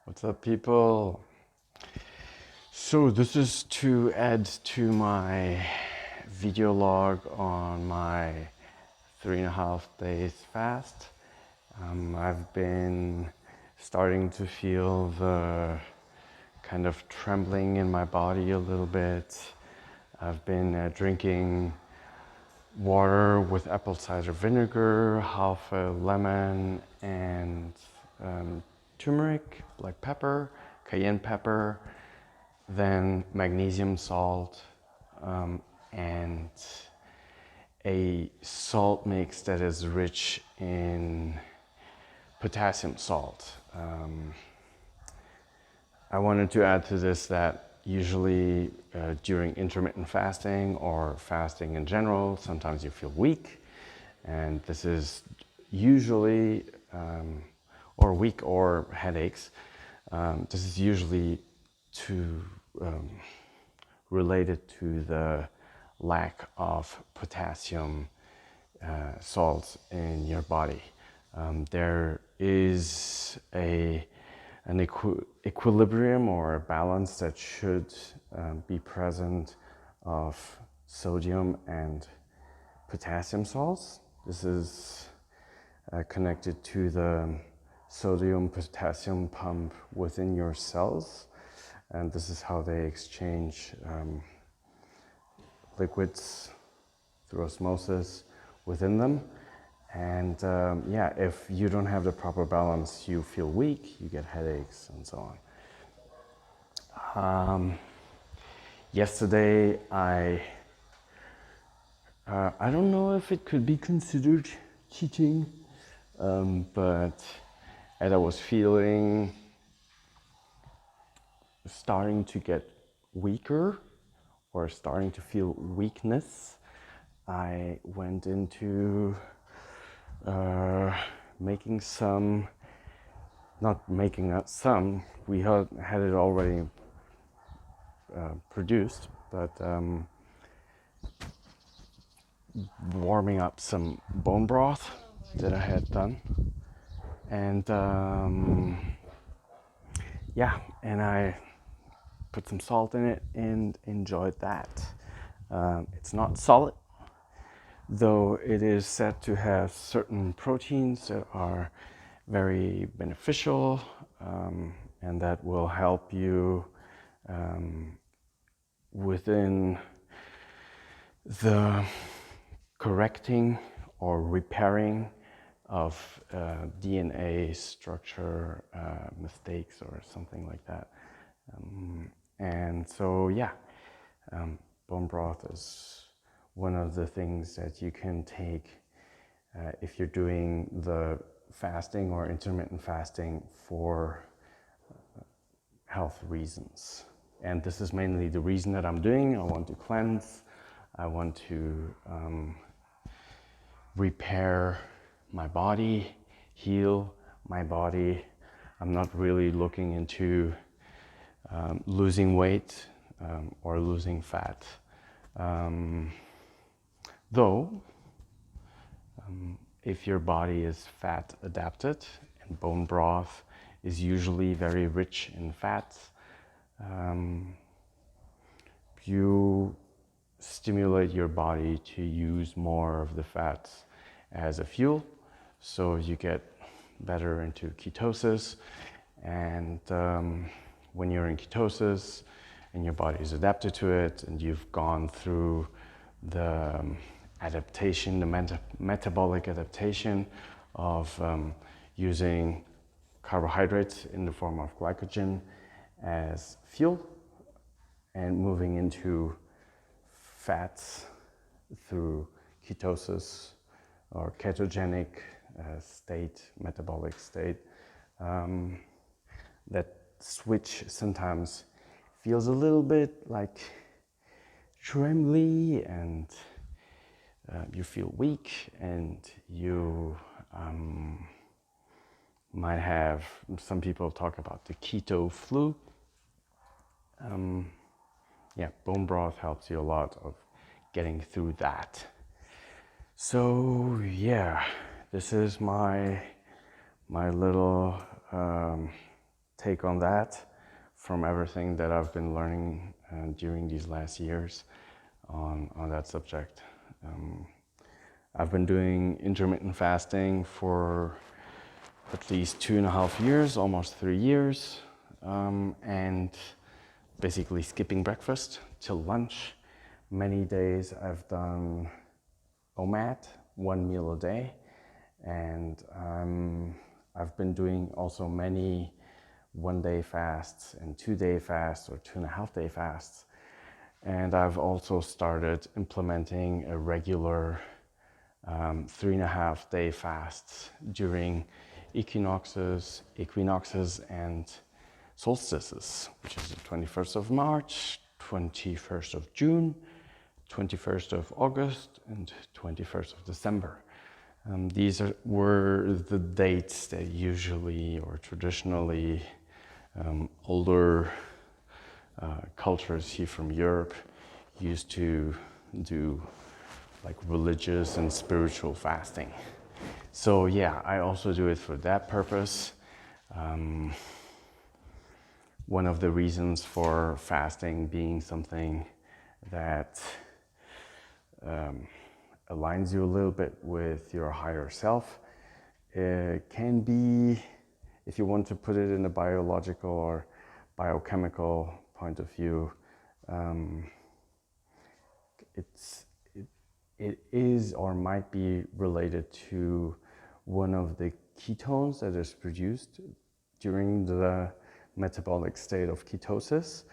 What's up, people? So this is to add to my video log on my 3.5 days fast. I've been starting to feel the kind of trembling in my body a little bit. I've been drinking water with apple cider vinegar, half a lemon, and turmeric, black pepper, cayenne pepper, then magnesium salt, and a salt mix that is rich in potassium salt. I wanted to add to this that usually during intermittent fasting or fasting in general, sometimes you feel weak, and this is usually, or weak or headaches. This is usually related to the lack of potassium salts in your body. There is an equilibrium or a balance that should be present of sodium and potassium salts. This is connected to the sodium potassium pump within your cells, and this is how they exchange liquids through osmosis within them. And if you don't have the proper balance, you feel weak, you get headaches, and so on. Yesterday, I don't know if it could be considered cheating, but as I was feeling starting to get weaker or starting to feel weakness, I went into making some, not making some, we had it already produced, but warming up some bone broth that I had done. And and I put some salt in it and enjoyed that. It's not solid, though it is said to have certain proteins that are very beneficial and that will help you within the correcting or repairing of DNA structure mistakes or something like that. And so, bone broth is one of the things that you can take if you're doing the fasting or intermittent fasting for health reasons. And this is mainly the reason that I'm doing. I want to cleanse. I want to repair my body, heal my body. I'm not really looking into losing weight or losing fat. Though, if your body is fat adapted, and bone broth is usually very rich in fats, you stimulate your body to use more of the fats as a fuel, so you get better into ketosis. And when you're in ketosis and your body is adapted to it, and you've gone through the adaptation, the metabolic adaptation of using carbohydrates in the form of glycogen as fuel and moving into fats through ketosis or ketogenic state, metabolic state, that switch sometimes feels a little bit like trembly, and you feel weak, and you might have, some people talk about the keto flu. Bone broth helps you a lot of getting through that. So this is my little take on that from everything that I've been learning during these last years on that subject. I've been doing intermittent fasting for at least 2.5 years, almost 3 years, and basically skipping breakfast till lunch. Many days I've done OMAD, 1 meal a day, and I've been doing also many 1-day fasts and 2-day fasts or 2.5-day fasts. And I've also started implementing a regular 3.5-day fasts during equinoxes and solstices, which is the 21st of March, 21st of June, 21st of August, and 21st of December. These were the dates that usually or traditionally older cultures here from Europe used to do, like religious and spiritual fasting. So yeah, I also do it for that purpose. One of the reasons for fasting being something that aligns you a little bit with your higher self. It can be, if you want to put it in a biological or biochemical point of view, it is or might be related to one of the ketones that is produced during the metabolic state of ketosis,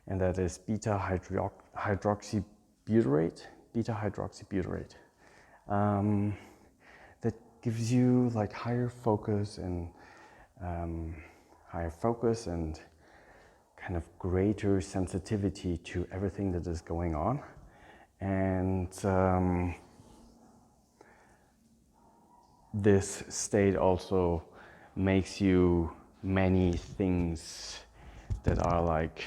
and that is beta-hydroxybutyrate. That gives you like higher focus and kind of greater sensitivity to everything that is going on. And this state also makes you many things that are like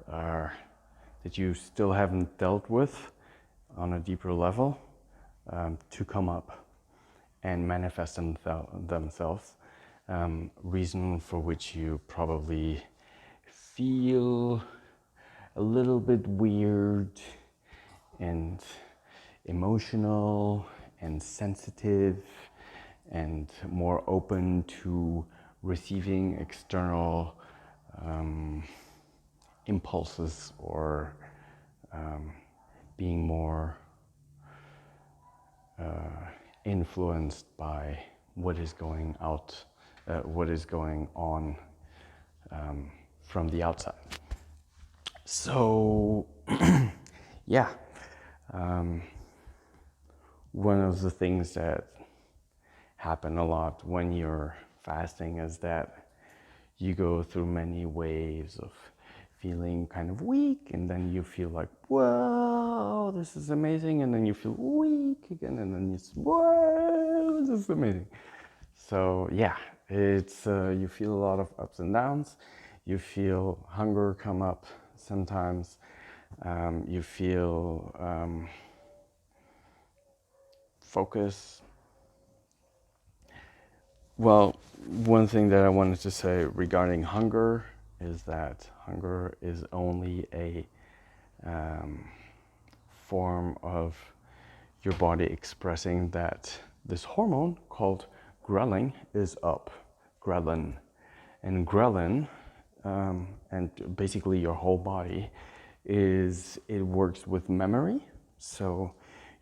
that you still haven't dealt with on a deeper level to come up and manifest themselves. Reason for which you probably feel a little bit weird and emotional and sensitive and more open to receiving external impulses or being more influenced by what is going on from the outside. So yeah, one of the things that happen a lot when you're fasting is that you go through many waves of feeling kind of weak, and then you feel like, whoa, this is amazing, and then you feel weak again, and then it's, whoa, this is amazing. So yeah, it's you feel a lot of ups and downs. You feel hunger come up sometimes. You feel focus. Well, one thing that I wanted to say regarding hunger is that hunger is only a form of your body expressing that this hormone called ghrelin is up. Ghrelin. And ghrelin, and basically your whole body, it works with memory. So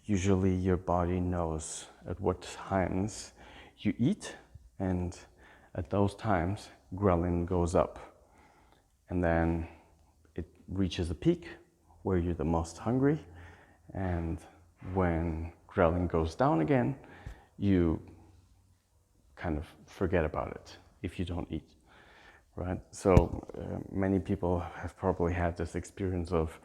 usually your body knows at what times you eat, and at those times ghrelin goes up. And then it reaches a peak where you're the most hungry, and when ghrelin goes down again, you kind of forget about it if you don't eat, right? So many people have probably had this experience of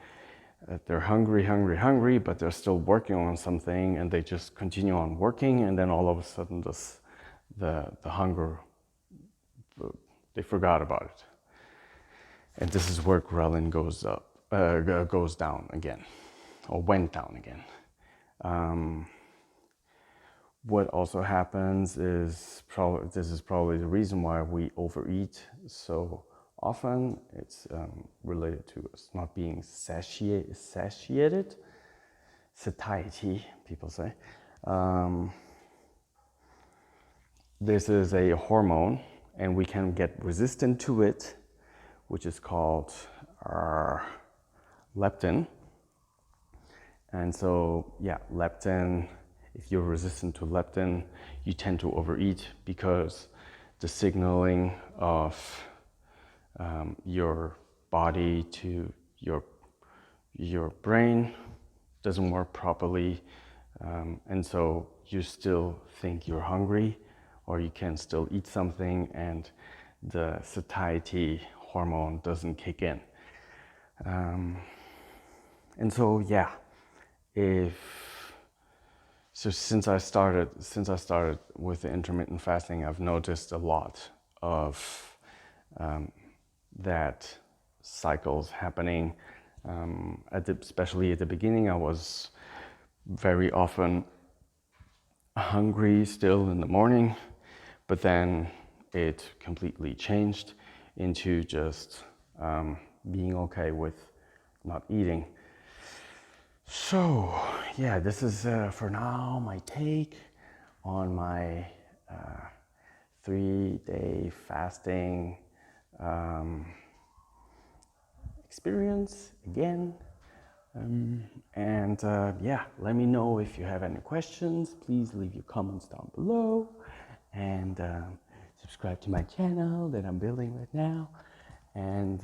they're hungry, but they're still working on something, and they just continue on working, and then all of a sudden the hunger, they forgot about it. And this is where ghrelin goes down again, or went down again. what also happens is this is probably the reason why we overeat so often. It's related to us not being satiated. Satiety, people say. This is a hormone, and we can get resistant to it, which is called leptin. And so, yeah, leptin, if you're resistant to leptin, you tend to overeat because the signaling of your body to your brain doesn't work properly. And so you still think you're hungry, or you can still eat something, and the satiety hormone doesn't kick in. And so, yeah, since I started with the intermittent fasting, I've noticed a lot of that cycles happening. Especially at the beginning, I was very often hungry still in the morning, but then it completely changed into just being okay with not eating. So, yeah, this is for now my take on my 3-day fasting experience again. Yeah, let me know if you have any questions. Please leave your comments down below, and subscribe to my channel that I'm building right now. And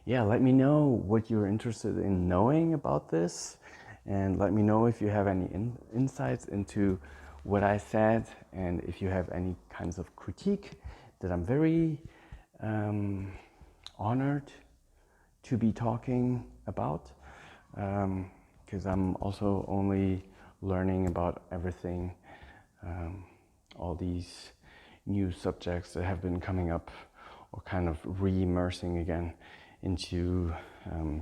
yeah, let me know what you're interested in knowing about this, and let me know if you have any insights into what I said, and if you have any kinds of critique, that I'm very honored to be talking about, because I'm also only learning about everything, all these new subjects that have been coming up, or kind of re-immersing again into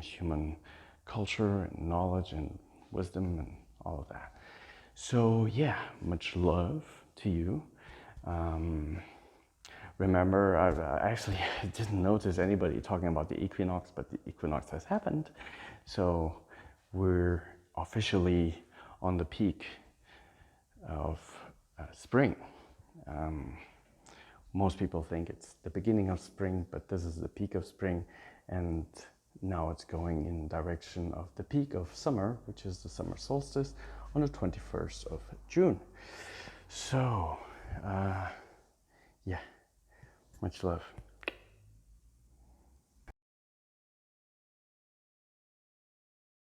human culture and knowledge and wisdom and all of that. So yeah, much love to you. Remember, I actually didn't notice anybody talking about the equinox, but the equinox has happened. So we're officially on the peak of spring. Most people think it's the beginning of spring, but this is the peak of spring, and now it's going in direction of the peak of summer, which is the summer solstice on the 21st of June. So, yeah, much love.